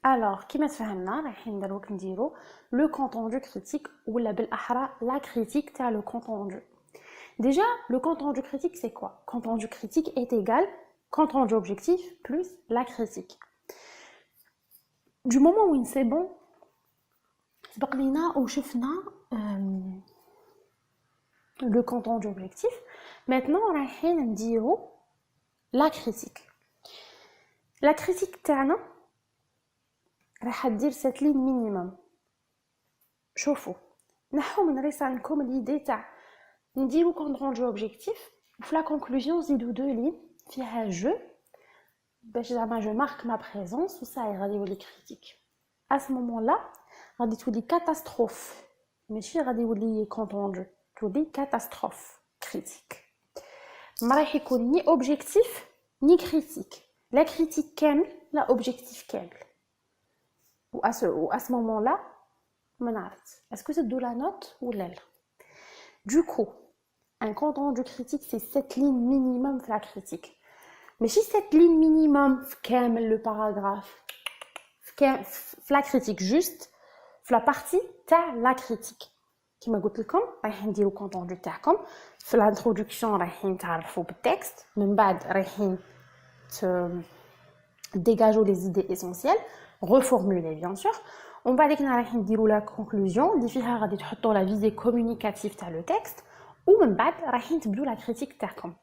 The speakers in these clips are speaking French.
Alors, كما تفهمنا رايحين دروك نديرو le compte rendu critique ولا بالاحرى la critique تاع le compte rendu. Déjà, le compte rendu critique c'est quoi? Compte rendu critique est égal compte rendu objectif plus la critique. Du moment où c'est bon, سبق لينا وشفنا le compte rendu objectif. Maintenant, رايحين نديرو la critique. La critique تاعنا راح دير cette ligne minimum. شوفوا نحو من رسالكم l'idée تاع نديرو compte rendu objectif وفي la conclusion نزيدو deux lignes فيها je باش زعما je marque ma présence وصاي غادي يولي critique. À ce moment-là غادي تولي catastrophe ماشي غادي يولي compte rendu تولي catastrophe critique. ما راح يكون ni objectif ni critique. La critique كامل لا objectif كامل. Ou à ce moment-là, est-ce que c'est de la note ou l'aile? Du coup, un compte rendu critique, c'est cette ligne minimum de la critique. Mais si cette ligne minimum, le paragraphe, la critique juste, la partie, t'as la critique. Qui m'a dit comme, رايحين نديرو compte rendu تاعكم. في l'introduction رايحين تعرفوا بالتكست. من بعد رايحين dégager les idées essentielles. Reformuler bien sûr. On va dire la conclusion اللي فيها غادي تحطوا la visée communicative تاع le texte ومن بعد رايحين تبدوا la critique تاعكم.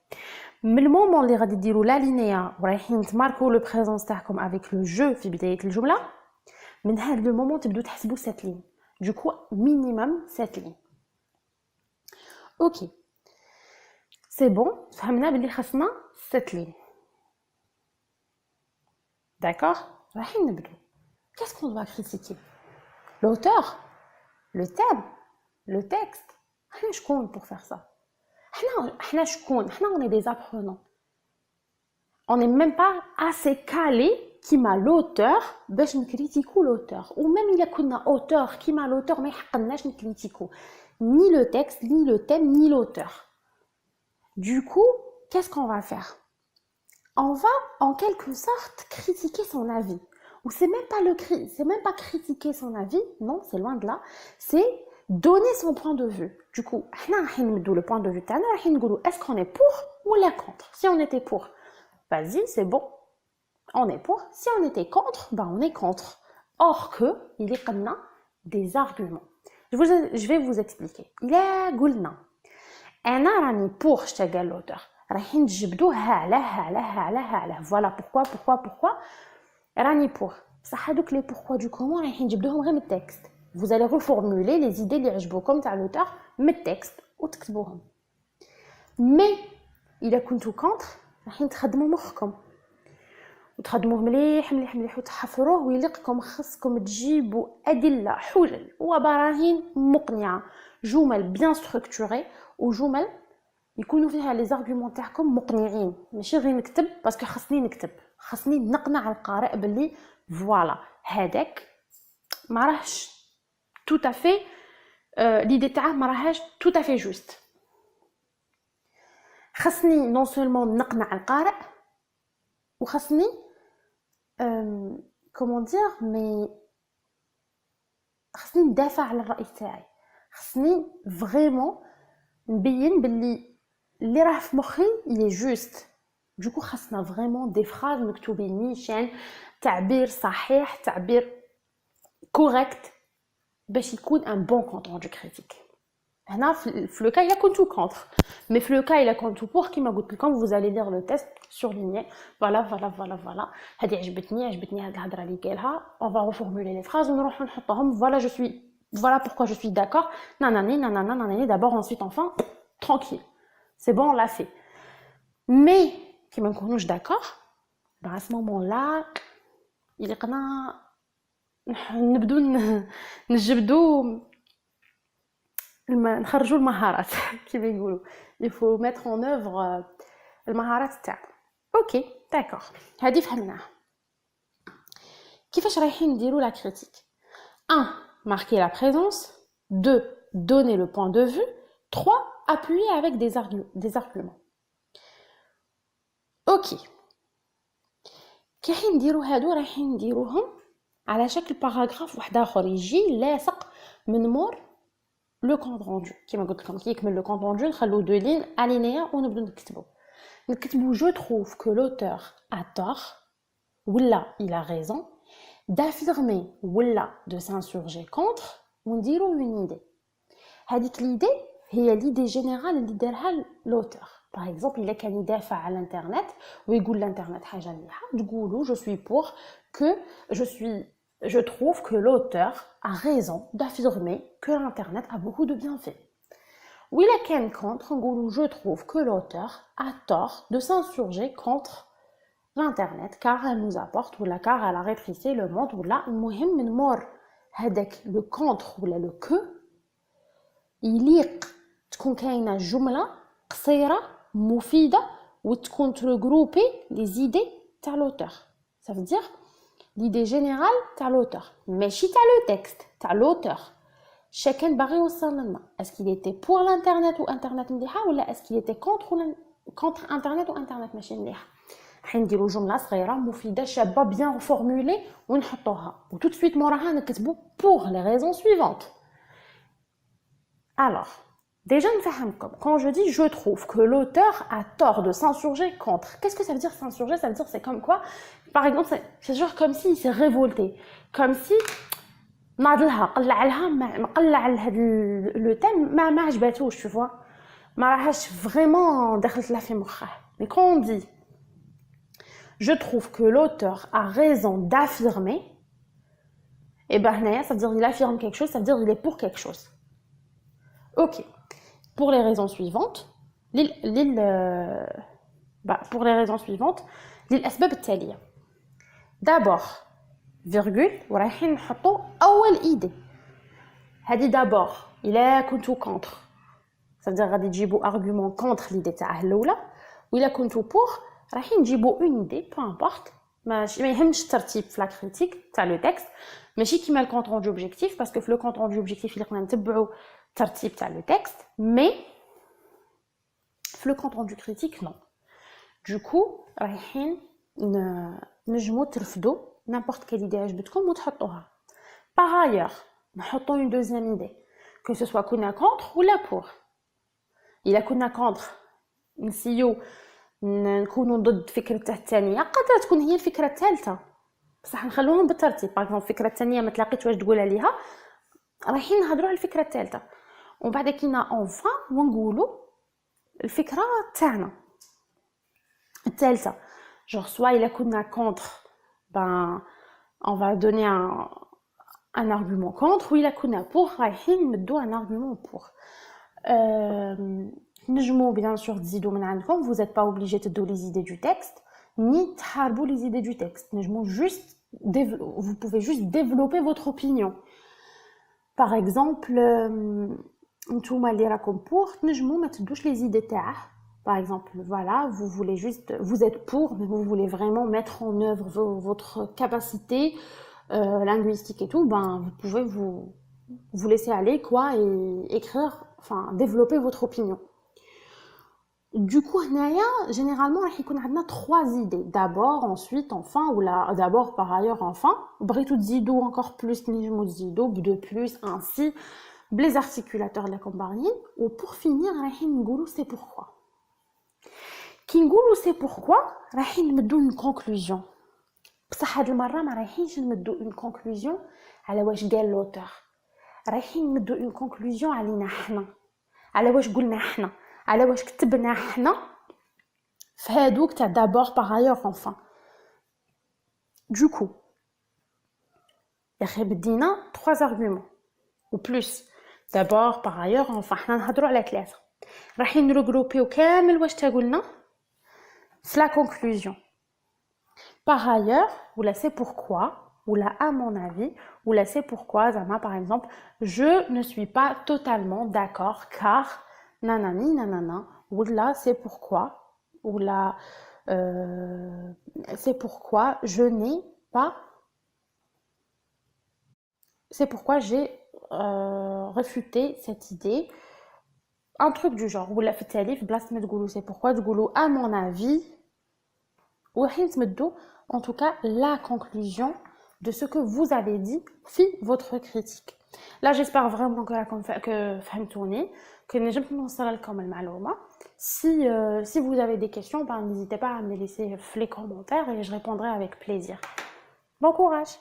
من المومون اللي غادي ديروا لا لينيا ورايحين تماركوا لو بريزونس تاعكم avec le jeu في بدايه الجمله من هذا لو مومون تبداو تحسبوا cette ligne. Du coup minimum cette ligne. OK. C'est bon, فهمنا بلي خاصنا cette ligne. D'accord? رايحين نبداو. Qu'est-ce qu'on doit critiquer? L'auteur, le thème, le texte. احنا شكون pour faire ça? احنا شكون? احنا on est des apprenants. On n'est même pas assez calé qui m'a l'auteur باش نكريتيكو l'auteur. Ou même il كنا auteur qui m'a l'auteur ما يحقناش نكريتيكو ni le texte, ni le thème, ni l'auteur. Du coup, qu'est-ce qu'on va faire? On va en quelque sorte critiquer son avis. Ou c'est même pas critiquer son avis, non, c'est loin de là, c'est donner son point de vue. Du coup, le point de vue تاعنا رايحين نقولوا est-ce qu'on est pour ou la contre? Si on était pour, vas-y, c'est bon. On est pour. Si on était contre, ben on est contre. Or que il y a des arguments. Je vais vous expliquer. Il a قلنا انا راني pour شتا l'auteur. رايحين تجبدوه على voilà pourquoi راني pour بصح هذوك لي pourquoi du comment رايحين نجبدوهم غير من التكست. Vous allez reformuler les idées اللي عجبوكم تاع l'auteur من التكست وتكتبوهم. Mais اذا كنتو contre رايحين تخدموا مخكم وتخدموه مليح وتحفروه ويليقكم. خصكم تجيبوا ادله حجج وبراهين مقنعه جمل بيان ستركتوري وجمل يكونوا فيها لي زارغومون تاعكم مقنعين ماشي غير نكتب باسكو خاصني نقنع القارئ باللي فوالا هذاك ما راهش tout à fait l'idée تاعه ما راهاش tout à fait juste. خاصني نون سولمون نقنع القارئ وخاصني comment dire mais خاصني ندافع على الرأي تاعي. خاصني فريمون نبين باللي اللي راه في مخي il est juste. Du coup خاصنا فريمون دي فراز مكتوبين نيشان تعبير صحيح تعبير كوريكت باش يكون ان بون كونت روندو كريتيك. هنا في لو كا الا كنتو كونتر مي في لو كا الا كنتو بور كيما قلت لكم vous allez lire le test surligné voilà هذه عجبتني هذه الهضره اللي قالها on va reformuler les phrases ونروحو نحطوهم voilà pourquoi je suis d'accord nanani d'abord ensuite enfin tranquille c'est bon on l'a fait. Mais كيما نكونوش d'accord à ce moment là يلقنا نبدو نجبدو نخرجوا المهارات كيما يقولوا il faut mettre en œuvre المهارات تاعنا. اوكي داكور هذه فهمناها. كيفاش رايحين نديروا لا كريتيك؟ 1 marquer la présence, 2 donner le point de vue, 3 appuyer avec des arguments. اوكي كي رايحين نديروا هادو رايحين نديروهم على شكل باراغراف واحد اخر يجي لاصق من مور لو كونط روندو. كيما قلت لكم كي يكمل لو كونط روندو نخلو دو لين الينيا ونبداو نكتبو جو trouve que l'auteur a tort ولا il a raison d'affirmer ولا de s'insurger contre ونديرو une idée. هذيك l'idée هي l'idée générale اللي دارها l'auteur. Par exemple, il كان يدافع على الانترنت ويقول الانترنت حاجه مليحه تقولوا je suis pour que je trouve que l'auteur a raison d'affirmer que l'internet a beaucoup de bienfaits. Oui, la كان contre نقولوا je trouve que l'auteur a tort de s'insurger contre l'internet car elle nous apporte ou car elle a rétréci le monde ou là المهم من مور هذاك le contre ولا le que يليق تكون كاينه جمله قصيره مفيده وتكون تروغروبي لي زيدي تاع l'auteur. Ça veut dire l'idée générale تاع l'auteur ماشي تاع le texte تاع l'auteur. chacun باغي يوصل لنا est-ce qu'il était pour l'internet ou internet مليحه ولا est-ce qu'il était contre internet ou internet ماشي مليحه. حنديروا جمله صغيره مفيده شابه bien formulée ونحطوها و tout de suite موراها نكتبوا pour les raisons suivantes. Alors déjà, quand je dis je trouve que l'auteur a tort de s'insurger contre, qu'est-ce que ça veut dire s'insurger? Ça veut dire c'est comme quoi, par exemple, c'est genre comme s'il s'est révolté, comme si قلع le thème ما عجباتوش, tu vois, ما راحش vraiment دخلت لها في مخه. Mais quand on dit je trouve que l'auteur a raison d'affirmer, et ben هنايا ça veut dire il affirme quelque chose, ça veut dire il est pour quelque chose. Ok. Pour les raisons suivantes, pour les raisons suivantes, للأسباب التالية. D'abord, virgule, ورايحين نحطو أول idée. هذه d'abord, إلا كنتو contre. Ça veut dire غادي تجيبو argument contre l'idée تاعه الأولى. وإلا كنتو pour, رايحين نجيبو une idée, peu importe. ما يهمش الترتيب في لا كريتيك تاع لو تكست. ماشي كيما الكونت روندو اوبجيكتيف باسكو في لو كونت روندو اوبجيكتيف اللي قلنا نتبعو الترتيب تاع لو تكست مي في لو كونت روندو كريتيك نو. دوكو رايحين نجمو ترفدو n'importe quelle idée عجبتكم وتحطوها. Par ailleurs, نحطو une deuxième idée que ce soit كنا contre ولا pour. إلا كنا contre نسيو نكونوا ضد فكرة الثانية قادرة تكون هي الفكرة الثالثة بصح نخلوهم بالترتيب. باغ اكزومبل الفكرة الثانية ما تلاقيتش واش تقول عليها رايحين نهضروا على الفكرة الثالثة ومن بعد كينا اونفان ونقولوا الفكرة تاعنا الثالثة. genre soit إلا كنا contre ben on va donner un argument contre ou إلا كنا pour رايحين نمدوا un argument pour. نجمو bien sûr تزيدوا من عندكم, vous n'êtes pas obligé de donner les idées du texte ni تحاربوا les idées du texte. نجمو juste vous pouvez juste développer votre opinion. Par exemple, نتوما اللي راكم pour نجمو ما تدوش les idées تاعه. Par exemple, voilà, vous voulez juste, vous êtes pour, mais vous voulez vraiment mettre en œuvre votre capacité linguistique et tout, ben vous pouvez vous laisser aller quoi et écrire, enfin développer votre opinion. Du coup, généralement, on a trois idées. D'abord, ensuite, enfin, ou là, d'abord, par ailleurs, enfin. Britou zido encore plus, nijmo zido, de plus, ainsi, les articulateurs de la comparine. Ou pour finir, c'est pourquoi. Kingoulou, c'est pourquoi, me donne une conclusion. بصح هاد المره ما رايحينش نمدو une conclusion على واش قال l'auteur. رايحين نمدو une conclusion علينا حنا, على واش قلنا حنا, على واش كتبنا حنا في هادوك تاع d'abord par ailleurs enfin. Du coup يا اخي بدينا 3 arguments ou plus. d'abord par ailleurs enfin حنا نهضروا على 3 رايحين نروغروبيو كامل واش تا قلنا في la conclusion. Par ailleurs, ou là c'est pourquoi, ou là à mon avis, ou là c'est pourquoi, Zama par exemple, je ne suis pas totalement d'accord car nanani nanana, ou là c'est pourquoi, ou là c'est pourquoi je n'ai pas, c'est pourquoi j'ai réfuté cette idée, un truc du genre, ou là fait talif, blas me tgoulou, c'est pourquoi tgoulou à mon avis. En tout cas, la conclusion de ce que vous avez dit, votre critique. Là, j'espère vraiment que فهمتوني, que نجمت نوصل لكم المعلومة. Si vous avez des questions, n'hésitez pas à me les laisser dans les commentaires et je répondrai avec plaisir. Bon courage!